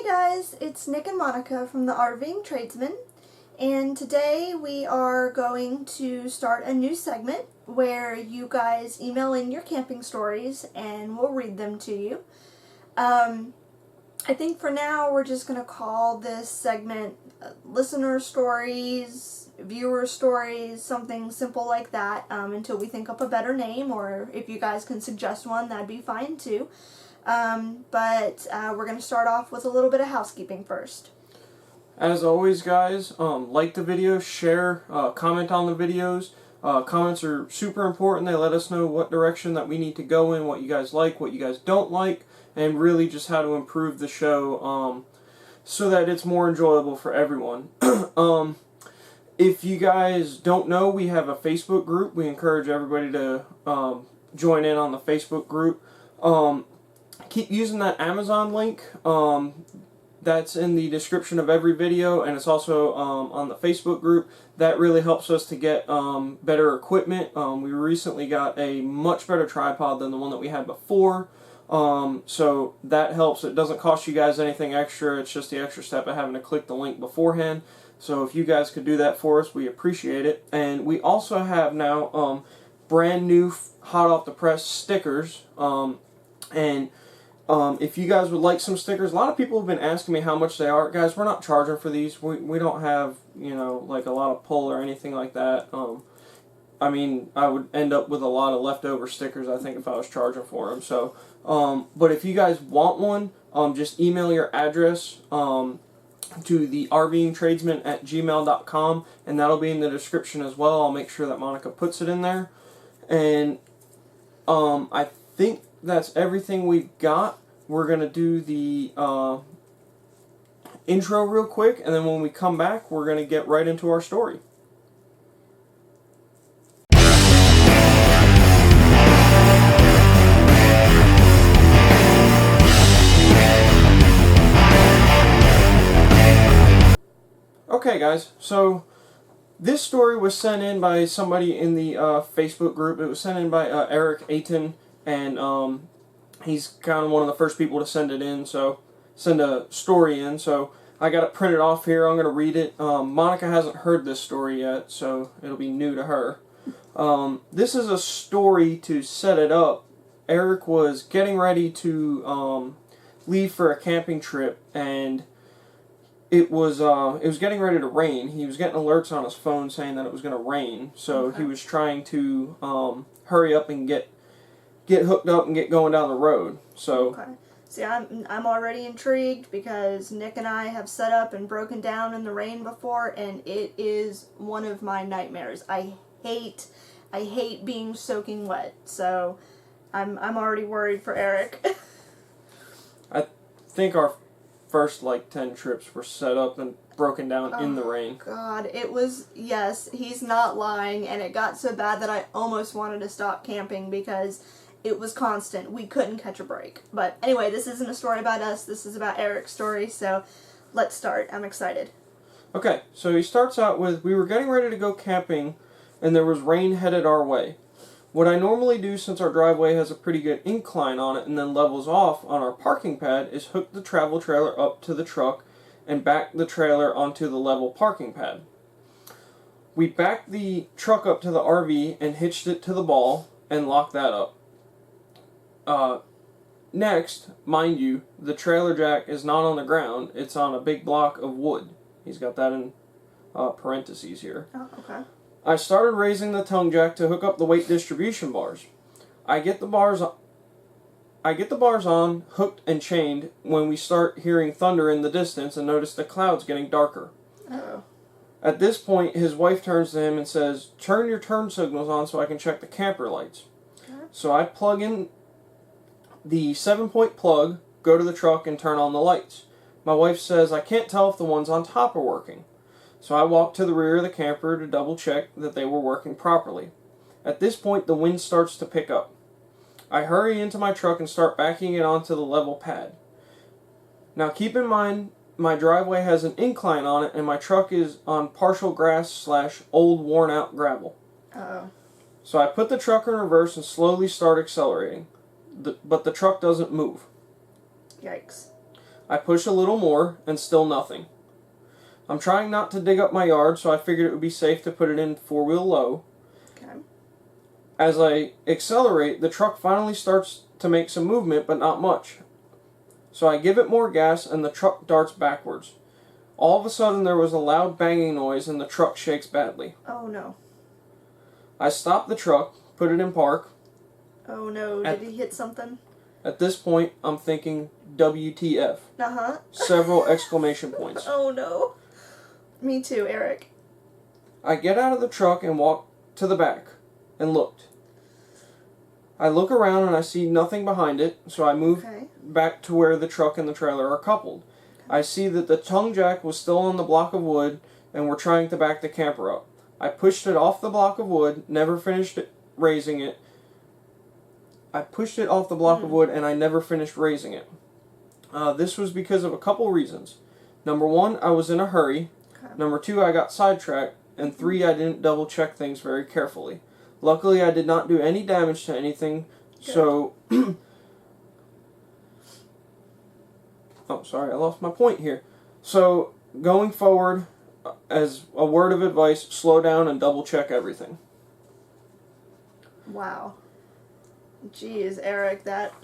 guys, it's Nick and Monica from the Tradesman, and today we are going to start a new segment where you guys email in your camping stories and we'll read them to you. I think for now we're just going to call this segment listener stories, viewer stories, something simple like that, until we think up a better name, or if you guys can suggest one, that'd be fine too. But we're going to start off with a little bit of housekeeping first. As always, guys, like the video, share, comment on the videos. Comments are super important. They let us know what direction that we need to go in, what you guys like, what you guys don't like, and really just how to improve the show so that it's more enjoyable for everyone. If you guys don't know, we have a Facebook group. We encourage everybody to join in on the Facebook group. Keep using that Amazon link. That's in the description of every video, and it's also on the Facebook group. That really helps us to get better equipment. We recently got a much better tripod than the one that we had before. So that helps. It doesn't cost you guys anything extra. It's just the extra step of having to click the link beforehand. So if you guys could do that for us, we appreciate it. And we also have now brand new hot off the press stickers. If you guys would like some stickers, a lot of people have been asking me how much they are. Guys, we're not charging for these. We don't have, like a lot of pull or anything like that. I mean, I would end up with a lot of leftover stickers, I think, if I was charging for them. So, but if you guys want one, just email your address to the thervingtradesman@gmail.com, and that'll be in the description as well. I'll make sure that Monica puts it in there. And I think that's everything we've got. We're going to do the intro real quick, and then when we come back, we're going to get right into our story. Okay, guys, so this story was sent in by somebody in the Facebook group. It was sent in by Eric Ayton, and he's kind of one of the first people to send it in, so send a story in. So I got it printed off here. I'm going to read it. Monica hasn't heard this story yet, so it'll be new to her. This is a story to set it up. Eric was getting ready to leave for a camping trip, and it was getting ready to rain. He was getting alerts on his phone saying that it was going to rain, so he was trying to hurry up and get hooked up and get going down the road. So okay. See, I'm already intrigued because Nick and I have set up and broken down in the rain before, and it is one of my nightmares. I hate being soaking wet. So I'm already worried for Eric. I think our first 10 trips were set up and broken down in the rain. God, it was, yes, he's not lying, and it got so bad that I almost wanted to stop camping because it was constant. We couldn't catch a break. But anyway, this isn't a story about us. This is about Eric's story, so let's start. I'm excited. Okay, so he starts out with, we were getting ready to go camping, and there was rain headed our way. What I normally do, since our driveway has a pretty good incline on it and then levels off on our parking pad, is hook the travel trailer up to the truck and back the trailer onto the level parking pad. We backed the truck up to the RV and hitched it to the ball and locked that up. Next, mind you, the trailer jack is not on the ground, it's on a big block of wood. He's got that in parentheses here. Oh, okay. I started raising the tongue jack to hook up the weight distribution bars. I get the bars on, hooked and chained, when we start hearing thunder in the distance and notice the clouds getting darker. Uh-oh. At this point, his wife turns to him and says, "Turn your turn signals on so I can check the camper lights." Okay. So I plug in the 7-point plug, go to the truck, and turn on the lights. My wife says, "I can't tell if the ones on top are working." So I walk to the rear of the camper to double check that they were working properly. At this point, the wind starts to pick up. I hurry into my truck and start backing it onto the level pad. Now keep in mind, my driveway has an incline on it, and my truck is on partial grass / old worn out gravel. Uh-oh. So I put the truck in reverse and slowly start accelerating. But the truck doesn't move. Yikes. I push a little more, and still nothing. I'm trying not to dig up my yard, so I figured it would be safe to put it in four-wheel low. Okay. As I accelerate, the truck finally starts to make some movement, but not much. So I give it more gas, and the truck darts backwards. All of a sudden, there was a loud banging noise, and the truck shakes badly. Oh, no. I stop the truck, put it in park. Oh, no. Did he hit something? At this point, I'm thinking, WTF. Uh-huh. Several exclamation points. Oh, no. Me too, Eric. I get out of the truck and walk to the back, and looked. I look around and I see nothing behind it, so I move back to where the truck and the trailer are coupled. I see that the tongue jack was still on the block of wood, and we're trying to back the camper up. I pushed it off the block of wood, never finished raising it. I pushed it off the block of wood, and I never finished raising it. This was because of a couple reasons. Number one, I was in a hurry. Number two, I got sidetracked. And three, I didn't double check things very carefully. Luckily, I did not do any damage to anything, so... Oh, sorry, I lost my point here. So, going forward, as a word of advice, slow down and double check everything. Wow. Jeez, Eric, that...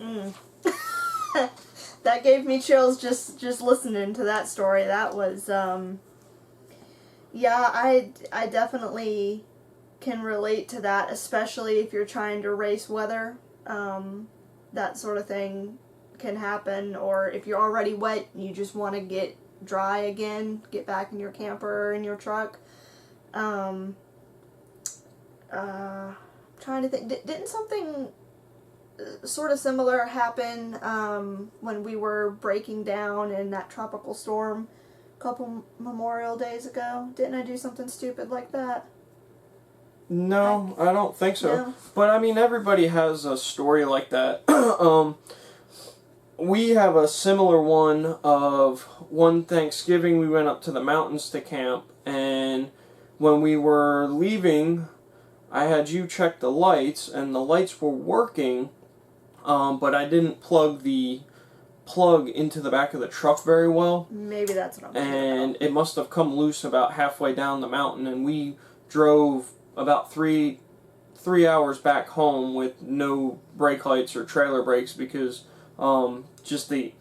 that gave me chills just listening to that story. That was, yeah, I definitely can relate to that, especially if you're trying to race weather. That sort of thing can happen, or if you're already wet, you just want to get dry again, get back in your camper or in your truck. Trying to think, didn't something sort of similar happen when we were breaking down in that tropical storm a couple Memorial Days ago? Didn't I do something stupid like that? No, I don't think so. No. But I mean, everybody has a story like that. We have a similar one of one Thanksgiving we went up to the mountains to camp, and when we were leaving, I had you check the lights, and the lights were working, but I didn't plug the plug into the back of the truck very well. Maybe that's what I'm thinking And about. it must have come loose about halfway down the mountain, and we drove about three hours back home with no brake lights or trailer brakes because just the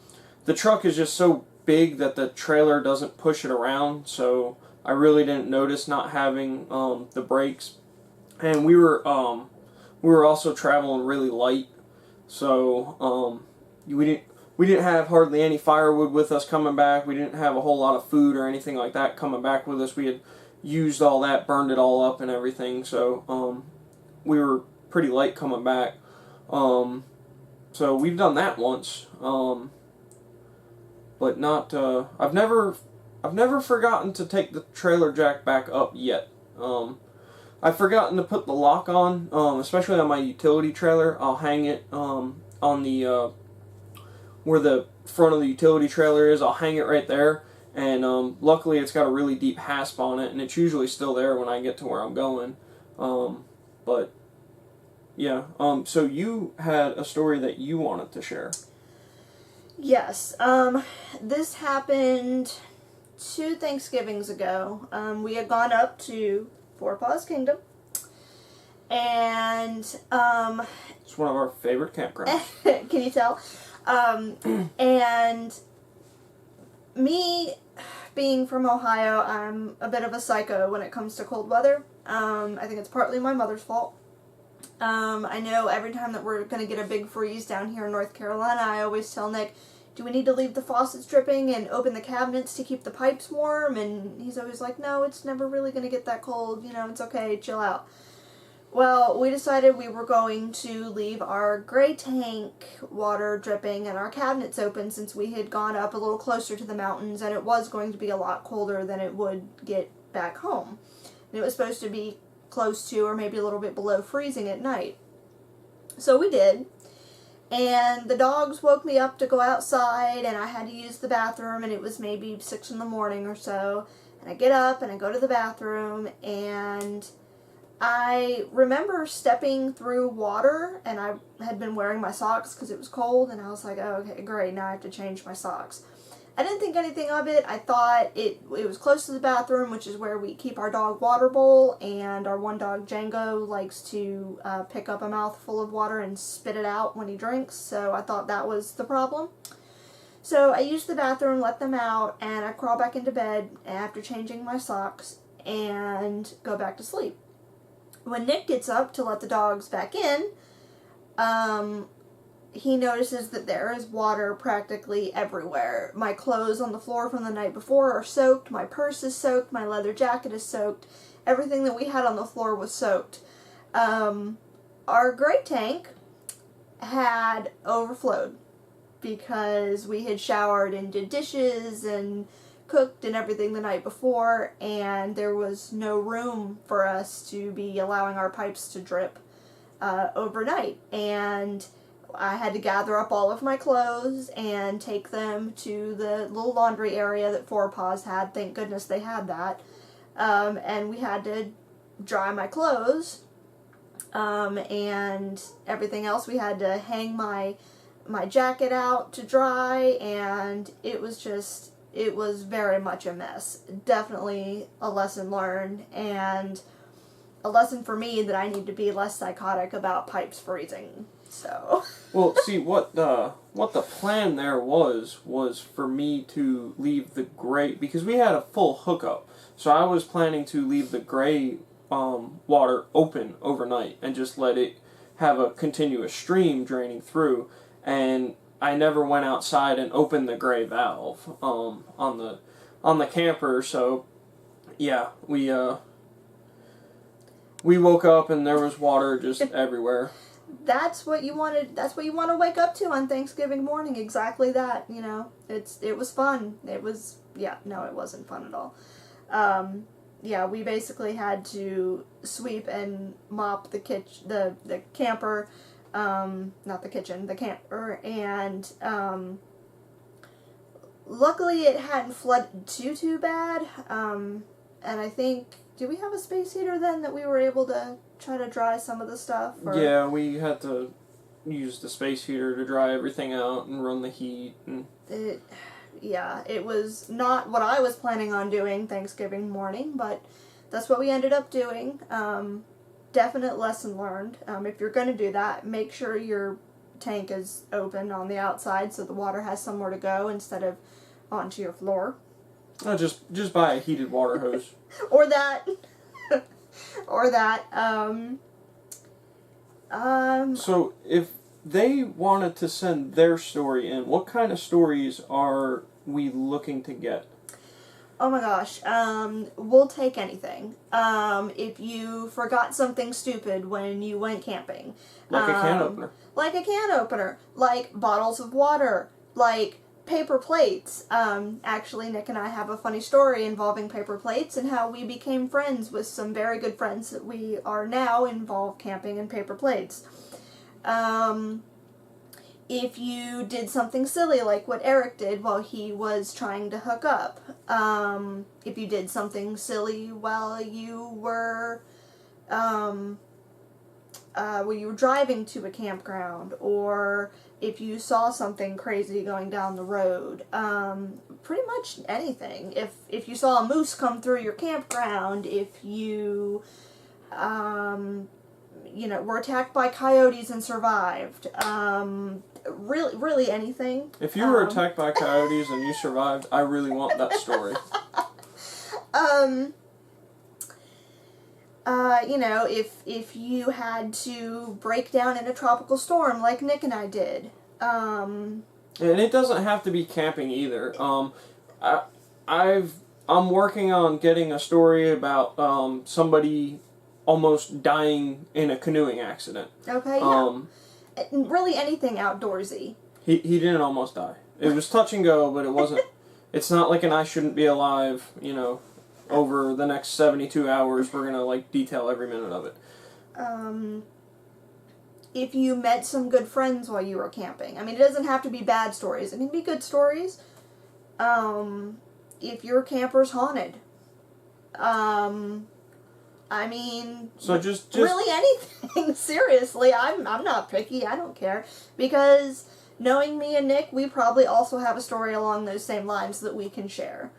truck is just so big that the trailer doesn't push it around, so I really didn't notice not having the brakes. And we were also traveling really light, so we didn't have hardly any firewood with us coming back. We didn't have a whole lot of food or anything like that coming back with us. We had used all that, burned it all up and everything, so we were pretty light coming back. So we've done that once, but not. I've never forgotten to take the trailer jack back up yet. I've forgotten to put the lock on, especially on my utility trailer. I'll hang it on the where the front of the utility trailer is. I'll hang it right there, and luckily it's got a really deep hasp on it, and it's usually still there when I get to where I'm going. But yeah, so you had a story that you wanted to share. Yes, this happened 2 Thanksgivings ago. We had gone up to Four Paws Kingdom, and It's one of our favorite campgrounds. can you tell? And me being from Ohio, I'm a bit of a psycho when it comes to cold weather. I think it's partly my mother's fault. I know every time that we're going to get a big freeze down here in North Carolina, I always tell Nick, do we need to leave the faucets dripping and open the cabinets to keep the pipes warm? And he's always like, no, it's never really going to get that cold. You know, it's okay, chill out. Well, we decided we were going to leave our gray tank water dripping and our cabinets open since we had gone up a little closer to the mountains and it was going to be a lot colder than it would get back home. And it was supposed to be close to or maybe a little bit below freezing at night. So we did. And the dogs woke me up to go outside and I had to use the bathroom and it was maybe 6 in the morning or so. And I get up and I go to the bathroom and I remember stepping through water, and I had been wearing my socks because it was cold, and I was like, oh, okay, great, now I have to change my socks. I didn't think anything of it. I thought it was close to the bathroom, which is where we keep our dog water bowl, and our one dog, Django, likes to pick up a mouthful of water and spit it out when he drinks, so I thought that was the problem. So I used the bathroom, let them out, and I crawl back into bed after changing my socks and go back to sleep. When Nick gets up to let the dogs back in, he notices that there is water practically everywhere. My clothes on the floor from the night before are soaked, my purse is soaked, my leather jacket is soaked, everything that we had on the floor was soaked. Our gray tank had overflowed because we had showered and did dishes and cooked and everything the night before, and there was no room for us to be allowing our pipes to drip overnight. And I had to gather up all of my clothes and take them to the little laundry area that Four Paws had. Thank goodness they had that. And we had to dry my clothes and everything else. We had to hang my jacket out to dry, and it was very much a mess. Definitely a lesson learned, and a lesson for me that I need to be less psychotic about pipes freezing. So. Well, see, what the plan there was for me to leave the gray, because we had a full hookup. So I was planning to leave the gray water open overnight and just let it have a continuous stream draining through. And I never went outside and opened the gray valve on the camper. So yeah, we woke up and there was water just everywhere. That's what you wanted. That's what you want to wake up to on Thanksgiving morning. Exactly that. You know, it was fun. It was, yeah. No, it wasn't fun at all. Yeah, we basically had to sweep and mop the camper. Not the kitchen, the camper, and luckily it hadn't flooded too bad. And I think, do we have a space heater then that we were able to try to dry some of the stuff? Or? Yeah, we had to use the space heater to dry everything out and run the heat. And it was not what I was planning on doing Thanksgiving morning, but that's what we ended up doing. Definite lesson learned. If you're going to do that, make sure your tank is open on the outside so the water has somewhere to go instead of onto your floor. Just buy a heated water hose. Or that. Or that. So if they wanted to send their story in, what kind of stories are we looking to get? Oh my gosh, we'll take anything. If you forgot something stupid when you went camping. Like a can opener. Like a can opener. Like bottles of water. Like paper plates. Actually, Nick and I have a funny story involving paper plates and how we became friends with some very good friends that we are now involved camping in paper plates. If you did something silly like what Eric did while he was trying to hook up. If you did something silly while you were driving to a campground, or if you saw something crazy going down the road. Pretty much anything. If you saw a moose come through your campground, if you were attacked by coyotes and survived. Really anything. If you were attacked by coyotes and you survived, I really want that story. If you had to break down in a tropical storm like Nick and I did. And it doesn't have to be camping either. I'm working on getting a story about somebody almost dying in a canoeing accident. Okay, yeah. Really anything outdoorsy. He didn't almost die. It was touch and go, but it wasn't. It's not like an I shouldn't be alive, over the next 72 hours we're going to detail every minute of it. If you met some good friends while you were camping. I mean, it doesn't have to be bad stories. It can be good stories. If your camper's haunted. I mean, so just really anything. Seriously, I'm not picky. I don't care, because knowing me and Nick, we probably also have a story along those same lines that we can share.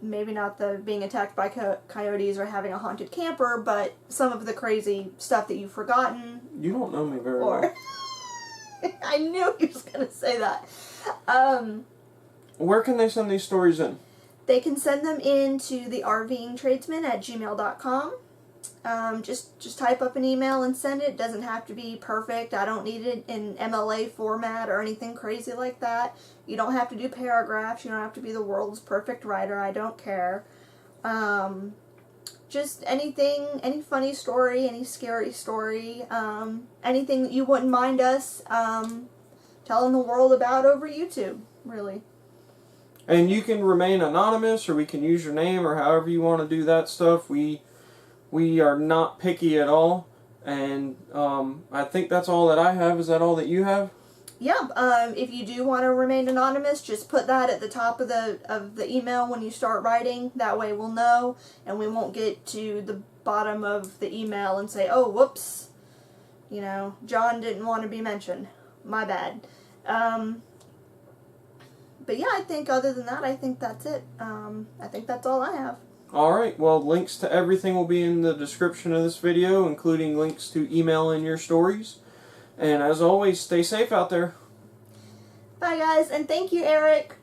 Maybe not the being attacked by coyotes or having a haunted camper, but some of the crazy stuff that you've forgotten. You don't know me very well. I knew he was going to say that. Where can they send these stories in? They can send them in to the thervingtradesman at gmail.com. Just type up an email and send it. It doesn't have to be perfect. I don't need it in MLA format or anything crazy like that. You don't have to do paragraphs. You don't have to be the world's perfect writer. I don't care. Just anything, any funny story, any scary story, anything that you wouldn't mind us telling the world about over YouTube, really. And you can remain anonymous, or we can use your name, or however you want to do that stuff. We are not picky at all, and I think that's all that I have. Is that all that you have? Yeah. If you do want to remain anonymous, just put that at the top of the email when you start writing. That way we'll know, and we won't get to the bottom of the email and say, "Oh, whoops, you know, John didn't want to be mentioned. My bad." But yeah, I think other than that, I think that's it. I think that's all I have. Alright, well, links to everything will be in the description of this video, including links to email in your stories. And as always, stay safe out there. Bye guys, and thank you, Eric.